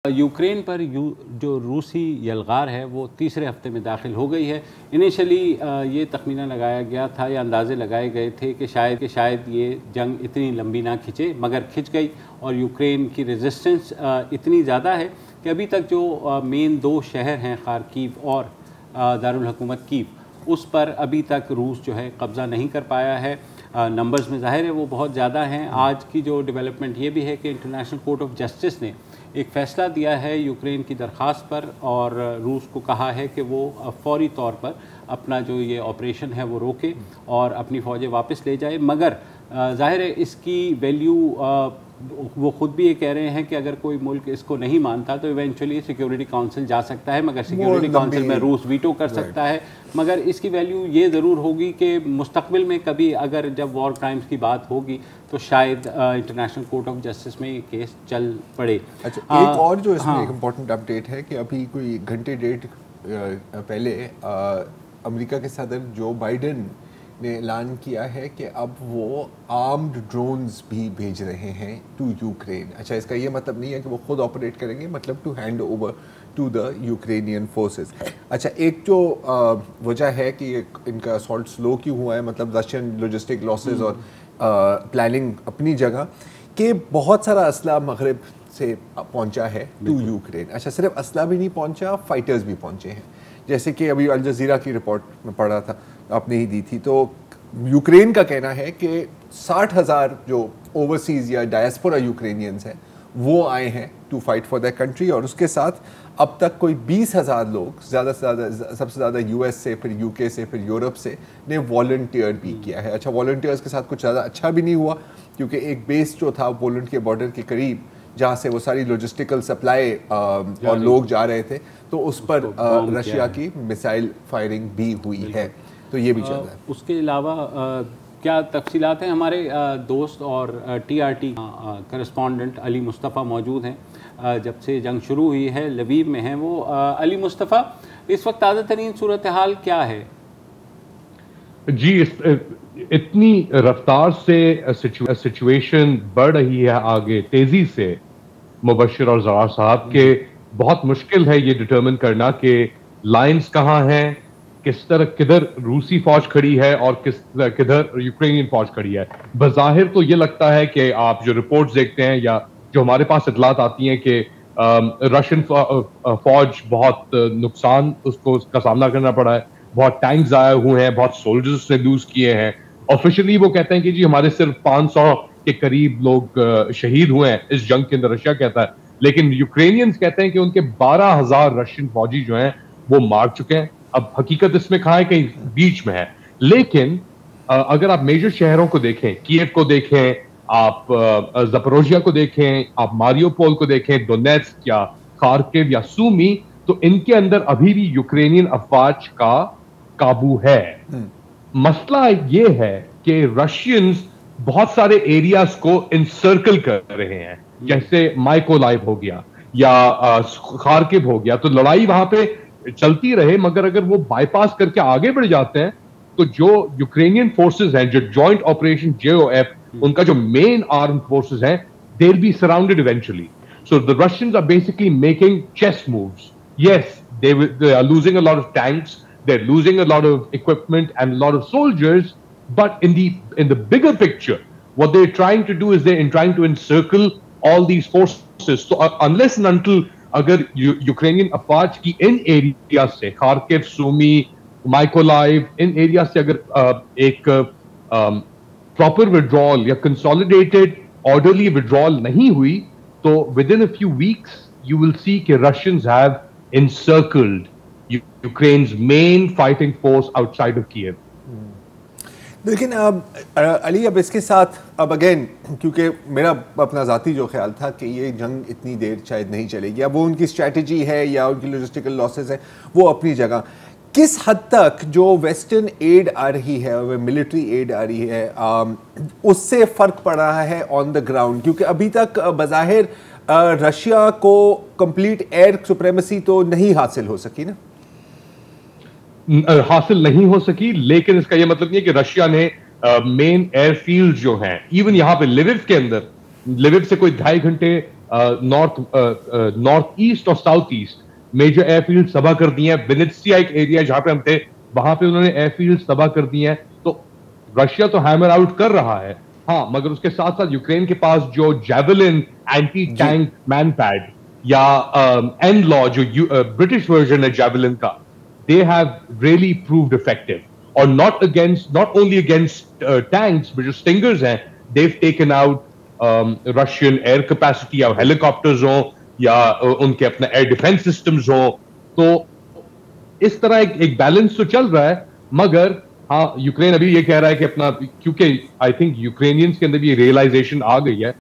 Ukraine पर जो रूसी यलगार है वो तीसरे हफ्ते में दाखिल हो गई है। इनिशियली ये तखमीना लगाया गया था या अंदाज़े लगाए गए थे कि शायद ये जंग इतनी लंबी ना खिंचे, मगर खिंच गई और यूक्रेन की रेजिस्टेंस इतनी ज़्यादा है कि अभी तक जो मेन दो शहर हैं खार्किव और दारुल हुकूमत कीव, उस पर अभी तक रूस जो है कब्ज़ा नहीं कर पाया है। नंबर्स में ज़ाहिर है वो बहुत ज़्यादा हैं। आज की जो डेवलपमेंट ये भी है कि इंटरनेशनल कोर्ट ऑफ जस्टिस ने एक फ़ैसला दिया है यूक्रेन की दरख्वास्त पर और रूस को कहा है कि वो फौरी तौर पर अपना जो ये ऑपरेशन है वो रोके और अपनी फ़ौजें वापस ले जाए। मगर ज़ाहिर है इसकी वैल्यू वो ख़ुद भी ये कह रहे हैं कि अगर कोई मुल्क इसको नहीं मानता तो इवेंचुअली सिक्योरिटी काउंसिल जा सकता है, मगर सिक्योरिटी काउंसिल में रूस वीटो कर सकता है। मगर इसकी वैल्यू ये ज़रूर होगी कि मुस्तकबिल में कभी अगर जब वॉर क्राइम्स की बात होगी तो शायद इंटरनेशनल कोर्ट ऑफ जस्टिस में ये केस चल पड़े। अच्छा, एक और जो इसमें एक इम्पॉर्टेंट अपडेट है कि अभी कोई घंटे डेढ़ पहले अमेरिका के सदर जो बाइडन ने ऐलान किया है कि अब वो आर्म्ड ड्रोन्स भी भेज रहे हैं टू यूक्रेन। अच्छा, इसका ये मतलब नहीं है कि वो खुद ऑपरेट करेंगे, मतलब to hand over to the Ukrainian forces. अच्छा, एक जो वजह है कि इनका असॉल्ट स्लो क्यों हुआ है, मतलब रशियन लॉजिस्टिक लॉसेस और प्लानिंग अपनी जगह, कि बहुत सारा असला मगरब से पहुंचा है टू यूक्रेन। अच्छा, सिर्फ असला भी नहीं पहुंचा, फाइटर्स भी पहुंचे हैं। जैसे कि अभी अल जज़ीरा की रिपोर्ट में पढ़ा था, आपने ही दी थी, तो यूक्रेन का कहना है कि 60,000 जो ओवरसीज़ या डायस्पोरा यूक्रेनियंस हैं वो आए हैं to fight for that country, और उसके साथ अब तक कोई 20,000 लोग, ज़्यादा से ज़्यादा, सबसे ज़्यादा यूएस से, फिर यूके से, फिर यूरोप से ने वॉलंटियर भी किया है। अच्छा, वॉलंटियर्स के साथ कुछ ज़्यादा अच्छा भी नहीं हुआ, क्योंकि एक बेस जो था पोलैंड के बॉर्डर के करीब जहाँ से वो सारी लॉजिस्टिकल सप्लाई और लोग जा रहे थे, तो उस पर रशिया की मिसाइल फायरिंग भी हुई है, तो ये भी चल रहा है। उसके अलावा क्या तफसीलात हैं? हमारे दोस्त और TRT करस्पॉन्डेंट अली मुस्तफ़ा मौजूद हैं, जब से जंग शुरू हुई है लवीव में हैं वो। अली मुस्तफ़ा, इस वक्त ताज़ा तरीन सूरत हाल क्या है? जी, इतनी रफ्तार से सिचुएशन बढ़ रही है आगे तेजी से, मुबश्शिर और ज़रार साहब, के बहुत मुश्किल है ये डिटरमिन करना कि लाइंस कहाँ हैं, किस तरह किधर रूसी फौज खड़ी है और किधर यूक्रेनियन फौज खड़ी है। बज़ाहिर तो ये लगता है कि आप जो रिपोर्ट्स देखते हैं या जो हमारे पास इतलात आती हैं कि रशियन फौज बहुत नुकसान उसका सामना करना पड़ा है, बहुत टैंक्स आए हुए हैं, बहुत सोल्जर्स ने लूज किए हैं। ऑफिशियली वो कहते हैं कि जी हमारे सिर्फ 500 के करीब लोग शहीद हुए हैं इस जंग के अंदर, रशिया कहता है, लेकिन यूक्रेनियंस कहते हैं कि उनके 12,000 रशियन फौजी जो हैं वो मार चुके हैं। अब हकीकत इसमें कहाँ है, कहीं बीच में है। लेकिन अगर आप मेजर शहरों को देखें, कीव को देखें, आप ज़पोरोजिया को देखें, आप मारियोपोल को देखें, डोनेट्स्क या खार्किव या सूमी, तो इनके अंदर अभी भी यूक्रेनियन अफवाज का काबू है। मसला ये है कि रशियंस बहुत सारे एरियाज को इनसर्कल कर रहे हैं, जैसे माइकोलाइव हो गया या खार्किव हो गया, तो लड़ाई वहां पे चलती रहे, मगर अगर वो बाईपास करके आगे बढ़ जाते हैं तो जो यूक्रेनियन फोर्सेस हैं, जो जॉइंट ऑपरेशन JOF, उनका जो मेन आर्म फोर्सेस हैं, they will be surrounded eventually. So the Russians are basically making chess moves. Yes, they are losing a lot of tanks, they're losing a lot of equipment and a lot of soldiers, but in the bigger picture, what they're trying to do is they're trying to encircle all these forces. So unless and until अगर Ukrainian अफवाज की इन area से, Kharkiv, Sumy, Mykolaiv, इन area से अगर एक proper withdrawal या कंसोलिडेटेड ऑर्डरली विड्रॉल नहीं हुई, तो within a few weeks you will see कि Russians have encircled Ukraine's main fighting force outside of Kiev. लेकिन अली, अब इसके साथ अब अगेन, क्योंकि मेरा अपना ज़ाती जो ख्याल था कि ये जंग इतनी देर शायद नहीं चलेगी, अब वो उनकी स्ट्रैटेजी है या उनकी लॉजिस्टिकल लॉसेस है, वो अपनी जगह। किस हद तक जो वेस्टर्न एड आ रही है, मिलिट्री एड आ रही है, उससे फ़र्क पड़ रहा है ऑन द ग्राउंड? क्योंकि अभी तक बज़ाहिर रशिया को कंप्लीट एयर सुप्रेमेसी तो नहीं हासिल हो सकी ना, हासिल नहीं हो सकी, लेकिन इसका यह मतलब नहीं है कि रशिया ने मेन एयरफील्ड जो हैं, इवन यहाँ पे लिविव के अंदर, लिविव से कोई 2.5 घंटे نارتھ ایسٹ اور south east major airfield تباہ کر دی ہیں. وینیٹسیا ایک ایریا جہاں پہ ہم تھے وہاں پہ انہوں نے ایئر فیلڈ تباہ کر دی ہیں. تو رشیا تو ہیمر آؤٹ کر رہا ہے, ہاں, مگر اس کے ساتھ ساتھ یوکرین کے پاس جو جیولن اینٹی ٹینک مین پیڈ یا این لا جو برٹش ورژن ہے جیولن کا, they have really proved effective. اور not only against tanks but جو stingers ہیں, they've taken out Russian air capacity یا helicopters ہوں یا ان کے اپنا air defense systems ہوں. تو اس طرح ایک بیلنس تو چل رہا ہے, مگر ہاں یوکرین ابھی یہ کہہ رہا ہے کہ اپنا, کیونکہ آئی تھنک یوکرینینس کے اندر بھی ریئلائزیشن آ گئی ہے